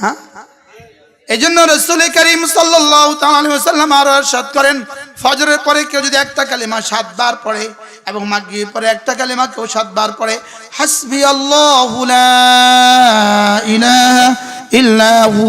হ্যাঁ, এই জন্য রাসূল করিম সাল্লাল্লাহু তাআলা আলাইহি ওয়াসাল্লাম আরো ইরশাদ করেন, ফজরের পরে কেউ যদি একটা কালিমা 7 বার পড়ে এবং মাগরিবের পরে একটা কালিমা কেউ 7 বার পড়ে, হাসবি আল্লাহু লা ইলাহা ইল্লা হু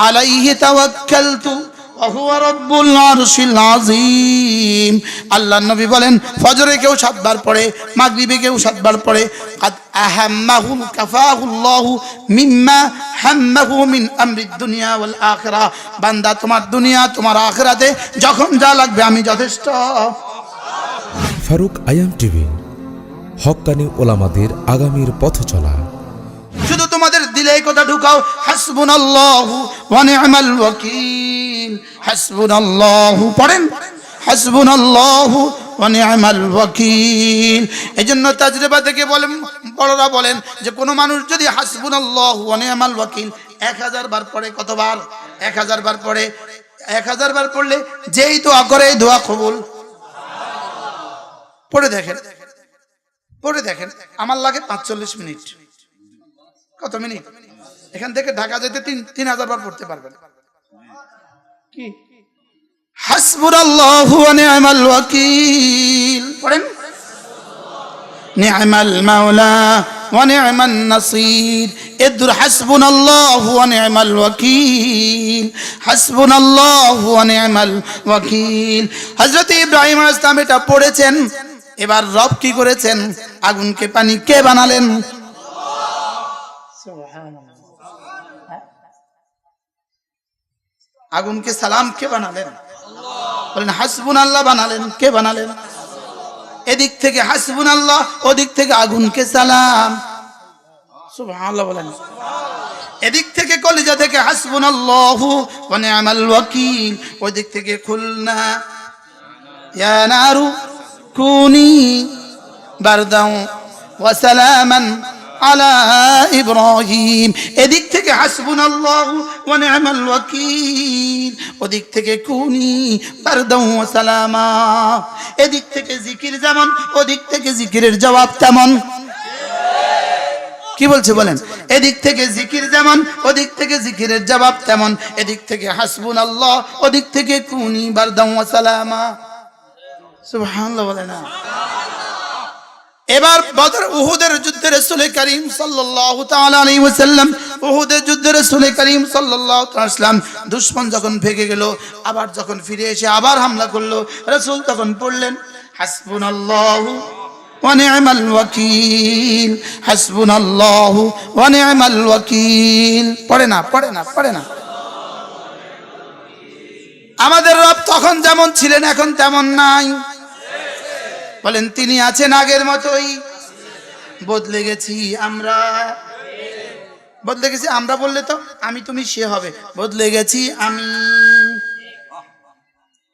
আলাইহি তাওয়াক্কালতু ওয়া হুয়া রাব্বুল আরশিল আযীম। আল্লাহর নবী বলেন, ফজরে কেউ 7 বার পড়ে, মাগরিবে কেউ 7 বার পড়ে, কাদ আহাম্মাহু কাফাহুল্লাহু মিম্মা হাম্মাহু মিন আমরিদ দুনিয়া ওয়াল আখিরাহ। বান্দা, তোমার দুনিয়া তোমার আখিরাতে যখন যা লাগবে আমি যথেষ্ট। ফারুক আয়াম টিভি, হক্কানি ওলামাদের আগামীর পথ চলা। শুধু তোমাদের দিলে এই কথা ঢুকাও, হাসবুনাল্লাহু ওয়া নি'মাল ওয়াকিল। হাসবুনাল্লাহু পড়েন, হাসবুনাল্লাহু ওয়া নি'মাল ওয়াকিল। এজন্য তাজরিবা থেকে বলেন, বড়রা বলেন যে কোনো মানুষ যদি হাসবুনাল্লাহু ওয়া নি'মাল ওয়াকিল 1000 বার পড়ে, কতবার? 1000 বার পড়ে। 1000 বার পড়লে যেই দোয়া করে এই দোয়া কবুল। পড়ে দেখেন, পড়ে দেখেন, আমার লাগে 45 মিনিট। কত মিনিট? এখান থেকে ঢাকা যেতে 3000 বার পড়তে পারবেন। কি হাসবুনাল্লাহু ওয়া নি'মাল ওয়াকিল পড়েন, নি'মাল মাওলা ওয়া নি'মান নাসির। এদুর হাসবুনাল্লাহু ওয়া নি'মাল ওয়াকিল, হাসবুনাল্লাহু ওয়া নি'মাল ওয়াকিল। হযরত ইব্রাহিম আলাইহিস সালাম এটা পড়েছেন। এবার রব কি করেছেন? আগুনকে পানি কে বানালেন? আগুনকে সালাম কে বানালেন? বলেন হাসবুনাল্লাহ বানালেন। কে বানালেন? এদিক থেকে হাসবুনাল্লাহ, ওদিক থেকে আগুনকে সালাম। সুবহানাল্লাহ বলেন। এদিক থেকে কলিজা থেকে হাসবুনাল্লাহু ওয়া নি'মাল ওয়াকিল, ওদিক থেকে খুলনা ইয়া নারু কুনি বারদাও ওয়া সালামান আলা ইব্রাহিম। এদিক থেকে হাসবুনাল্লাহু ওয়া নি'মাল ওয়াকিল, ওদিক থেকে কুনি বারদাও ওয়া সালামা। এদিক থেকে জিকির যেমন, ওদিক থেকে জিকিরের জবাব তেমন। কি বলছে বলেন? এদিক থেকে জিকির যেমন, ওদিক থেকে জিকিরের জবাব তেমন। এদিক থেকে হাসবুনাল্লাহ, ওদিক থেকে কুনি বারদাও ওয়া সালামা। সুবহানাল্লাহ বলেন না। এবার বদর উহুদের যুদ্ধে রাসূল করিম সাল্লাল্লাহু তাআলা আলাইহি ওয়াসাল্লাম, উহুদের যুদ্ধে রাসূল করিম সাল্লাল্লাহু তাআলা আলাইহি ওয়াসাল্লাম দুশমন যখন ভেগে গেল, আবার যখন ফিরে এসে আবার হামলা করলো, রাসূল তখন পড়লেন হাসবুনাল্লাহু ওয়া নি'মাল ওয়াকিল, হাসবুনাল্লাহু ওয়া নি'মাল ওয়াকিল। পড়ে না, পড়ে না, পড়ে না। আমাদের রব তখন যেমন ছিলেন এখন তেমন নাই। বলেন তিনি আছেন আগের মতোই। বদলে গেছি আমরা, বদলে গেছি আমরা বললে তো আমি তুমি সে হবে। বদলে গেছি আমি,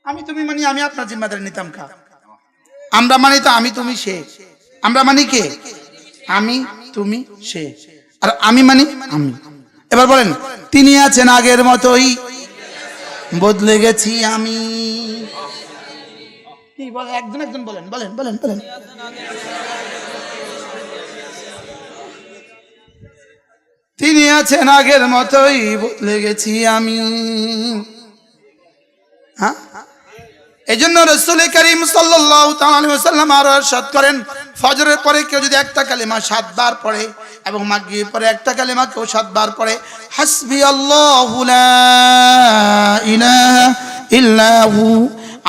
আমি তুমি মানে আমি আপনার জিম্মাদারি নিতাম কা। আমরা মানে তো আমি তুমি সে। আমরা মানে কে? আমি তুমি সে। আর আমি মানে আমি। এবার বলেন তিনি আছেন আগের মতোই, বদলে গেছি আমি। কি বলে? একজন একজন বলেন, বলেন, বলেন, বলেন। তিনি আছেন আগের মতোই, বদলে গেছি আমি। হ্যাঁ, এই জন্য রাসূল করিম সাল্লাল্লাহু তাআলা আলাইহি ওয়াসাল্লাম আরো ইরশাদ করেন, ফজরের পরে কেউ যদি একটা কালিমা 7 বার পড়ে এবং মাগরিবের পরে একটা কালিমা কেউ 7 বার পড়ে, হাসবি আল্লাহু লা ইলাহা ইল্লা হু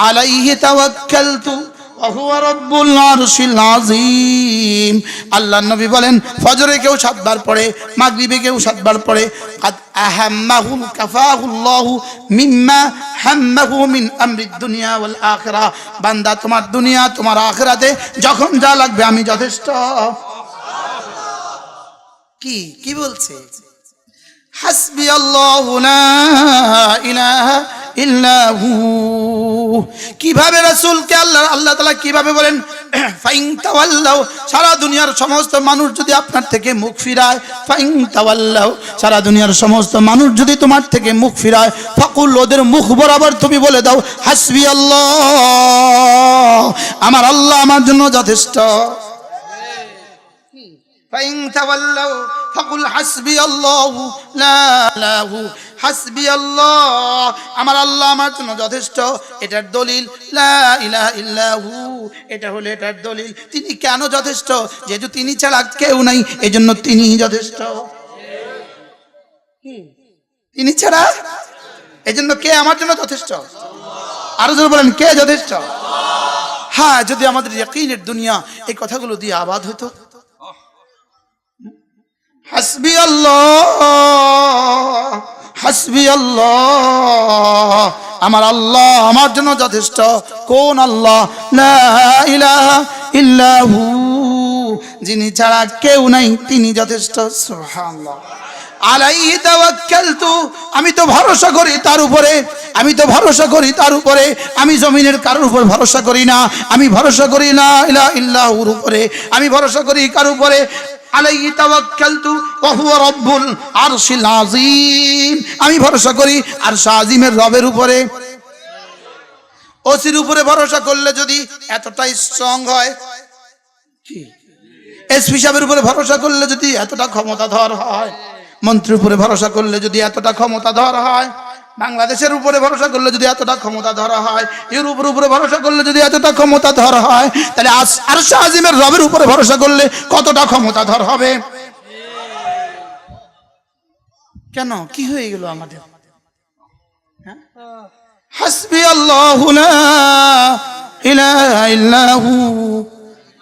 আলাইহি তাওয়াক্কালতু ওয়া হুয়া রাব্বুল আরশিল আযীম। আল্লাহর নবী বলেন, ফজরে কেউ 7 বার পড়ে, মাগরিবে কেউ 7 বার পড়ে, কাদ আহাম্মাহু কাফাহুল্লাহু মিম্মা হাম্মাহু মিন আমরিদ দুনিয়া ওয়াল আখিরাহ। বান্দা, তোমার দুনিয়া তোমার আখিরাতে যখন যা লাগবে আমি যথেষ্ট। কি কি বলছে? হাসবি আল্লাহু লা ইলাহা ইল্লা হু। কিভাবে রাসূলকে আল্লাহ তাআলা কিভাবে বলেন ফাইন তাওয়াল্লাউ, সারা দুনিয়ার সমস্ত মানুষ যদি আপনার থেকে মুখ ফিরায়, ফাইন তাওয়াল্লাউ, সারা দুনিয়ার সমস্ত মানুষ যদি তোমার থেকে মুখ ফিরায়, ফাকুল, ওদের মুখ বরাবর তুমি বলে দাও হাসবি আল্লাহ, আমার আল্লাহ আমার জন্য যথেষ্ট। ফাইন তাওয়াল্লাউ ফাকুল হাসবিয়াল্লাহু লা ইলাহা হাসবিয়াল্লাহ, আমার আল্লাহ আমার জন্য যথেষ্ট, এটার দলিল লা ইলাহা ইল্লাহু, এটা হলো এটার দলিল। তিনি কেন যথেষ্ট? যেহেতু তিনি ছাড়া কেউ নাই, এজন্য তিনিই যথেষ্ট। তিনি ছাড়া, এজন্য কে আমার জন্য যথেষ্ট? আরো জোরে বলেন, কে যথেষ্ট? হ্যাঁ, যদি আমাদের ইয়াকিনের দুনিয়া এই কথাগুলো দিয়ে আবাদ হতো। হাসবি আল্লাহ, হাসবি আল্লাহ, আমার আল্লাহ আমার জন্য যথেষ্ট। কোন আল্লাহ? লা ইলাহা ইল্লাহু, যিনি ছাড়া কেউ নাই, তিনি যথেষ্ট। সুবহানাল্লাহ। আলাইহি তাওয়াক্কালতু, আমি তো ভরসা করি তার উপরে, আমি তো ভরসা করি তার উপরে, আমি জমিনের কারোর উপর ভরসা করি না, আমি ভরসা করি লা ইলাহা ইল্লাহুর উপরে, আমি ভরসা করি কার উপরে? আলাইহি তাওয়াক্কালতু ওয়া হুয়া রাব্বুল আরশিল আযীম, আমি ভরসা করি আরশ আযীমের রবের উপরে। ওসির উপরে ভরসা করলে যদি এতটা স্ট্রং হয়, কি এসপি সাহেবের উপরে ভরসা করলে যদি এতটা ক্ষমতাধর হয়, মন্ত্রীর উপরে ভরসা করলে যদি এতটা ক্ষমতাধর হয়, বাংলাদেশের উপরে ভরসা করলে যদি এতটা ক্ষমতা ধরা হয়, ইউরোপের উপরে ভরসা করলে যদি এতটা ক্ষমতা ধরা হয়, তাহলে আরশ আযীমের রবের উপরে ভরসা করলে কতটা ক্ষমতা ধর হবে? কেন, কি হয়ে গেল আমাদের? হাসবি আল্লাহু লা ইলাহা ইল্লাহু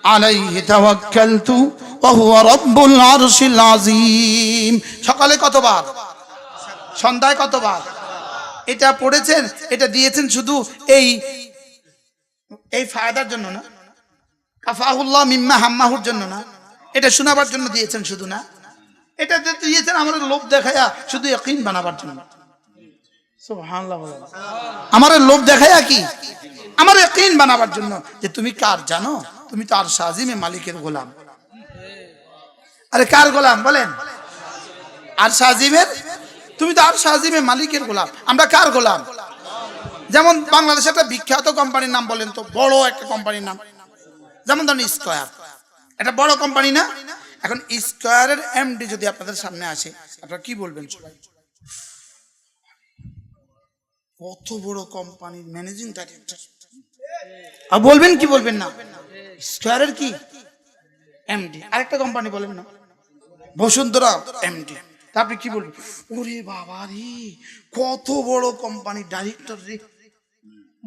আলাইহি তাওয়াক্কালতু ওয়া হুয়া রাব্বুল আরশিল আযীম। সকালে কতবার? সন্ধ্যায় কতবার? এটা পড়েছেন, এটা দিয়েছেন শুধু এই ফায়দার জন্য না, কাফাহুল্লাহ মিম্মা হাম্মাহুর জন্য না, এটা শোনাবার জন্য দিয়েছেন শুধু না, এটা দিয়েছেন আমাদের লোভ দেখায়া শুধু ইয়াকিন বানাবার জন্য। সুবহানাল্লাহ। আমার লোভ দেখায়া কি? আমার ইয়াকিন বানাবার জন্য যে তুমি কার জানো? তুমি তো আরশ আযীমের মালিকের গোলাম। আরে কার গোলাম বলেন? আরশ আযীমের। তুমি তো আরশ আযীমের মালিকের গোলাম। আমরা কার গোলাম? যেমন বাংলাদেশে একটা বিখ্যাত কোম্পানির নাম বলেন তো, বড় একটা কোম্পানির নাম, যেমন ধরেন স্কয়ার, এটা বড় কোম্পানি না? এখন স্কয়ারের এমডি যদি আপনাদের সামনে আসে, আপনারা কি বলবেন? সবাই কত বড় কোম্পানির ম্যানেজিং ডাইরেক্টর, আর বলবেন কি বলবেন না? স্কয়ারের কি এমডি। আরেকটা কোম্পানি বলেন না, বসুন্ধরা এমডি, তা আপনি কি বলবেন? ওরে বাবা রে, কত বড় কোম্পানির ডাইরেক্টর রে,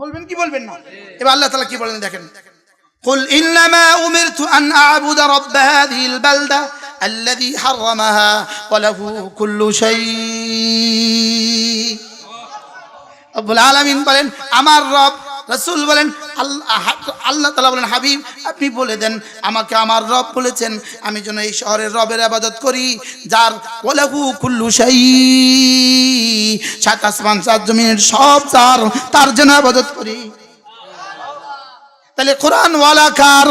বলবেন কি বলবেন না? এবার আল্লাহ তাআলা কি বলেন দেখেন, কুল ইন্নামা উমিরতু আন আ'বুদা রাব্ব হাযিহিল বালদা আল্লাযী হাররামাহা ওয়া লাহু কুল্লু শাই। রব্বুল আলামিন বলেন আমার রব, রাসূল বলেন আল্লাহ তাআলা বলেন হাবিব আপনি বলে দেন আমাকে আমার রব বলেছেন আমি যেন এই শহরের রবের ইবাদত করি যার ওয়ালাহু কুল্লু শাই, সাত আসমান সাত জমিনের সব তার যেন ইবাদত করি। তাহলে কোরআন ওয়ালা কার?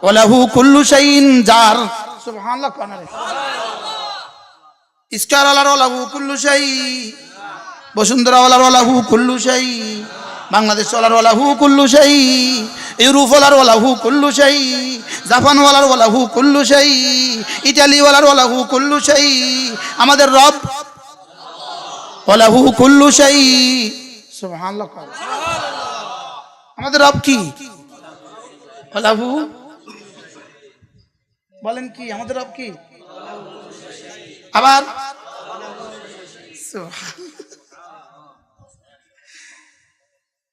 ওয়ালাহু কুল্লু শাইইন যার। সুবহানাল্লাহ। ইসকার আলার ওয়ালাহু কুল্লু শাই, বসুন্ধরা ওয়ালার ওয়ালাহু কুল্লু শাই, বাংলাদেশ ওয়ালার ওয়ালাহু কুল্লু শাই, ইউরোপ ওয়ালার ওয়ালাহু কুল্লু শাই, জাপান ওয়ালার ওয়ালাহু কুল্লু শাই, ইতালি ওয়ালার ওয়ালাহু কুল্লু শাই। আমাদের রব ওয়ালাহু কুল্লু শাই। সুবহানাল্লাহ। আমাদের রব কি? ওয়ালাহু, বলেন কি আমাদের রব কি? আবার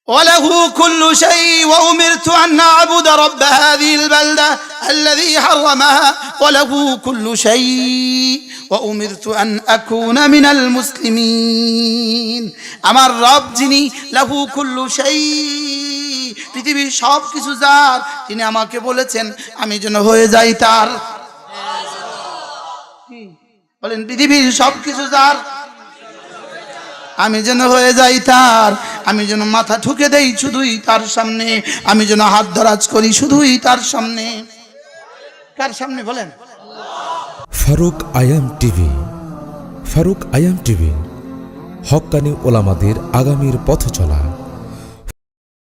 وله كل شيء وأمرت أن أعبد رب هذه البلدة الذي حرمها وله كل شيء وأمرت أن أكون من المسلمين। আমার রব যিনি লাহু কুল্লু শাই, পৃথিবীর সব কিছু যার, তিনি আমাকে বলেছেন আমি যেন হয়ে যাই তার। বলেন পৃথিবীর সব কিছু যার, আমি যেন হয়ে যাই তার, আমি যেন মাথা ঠুকে দেই শুধুই তার সামনে, আমি যেন হাত ধরাজ করি শুধুই তার সামনে। কার সামনে বলেন? ফারুক আয়াম টিভি। ফারুক আয়াম টিভি হক্কানি ওলামাদের আগামীর পথ চলা।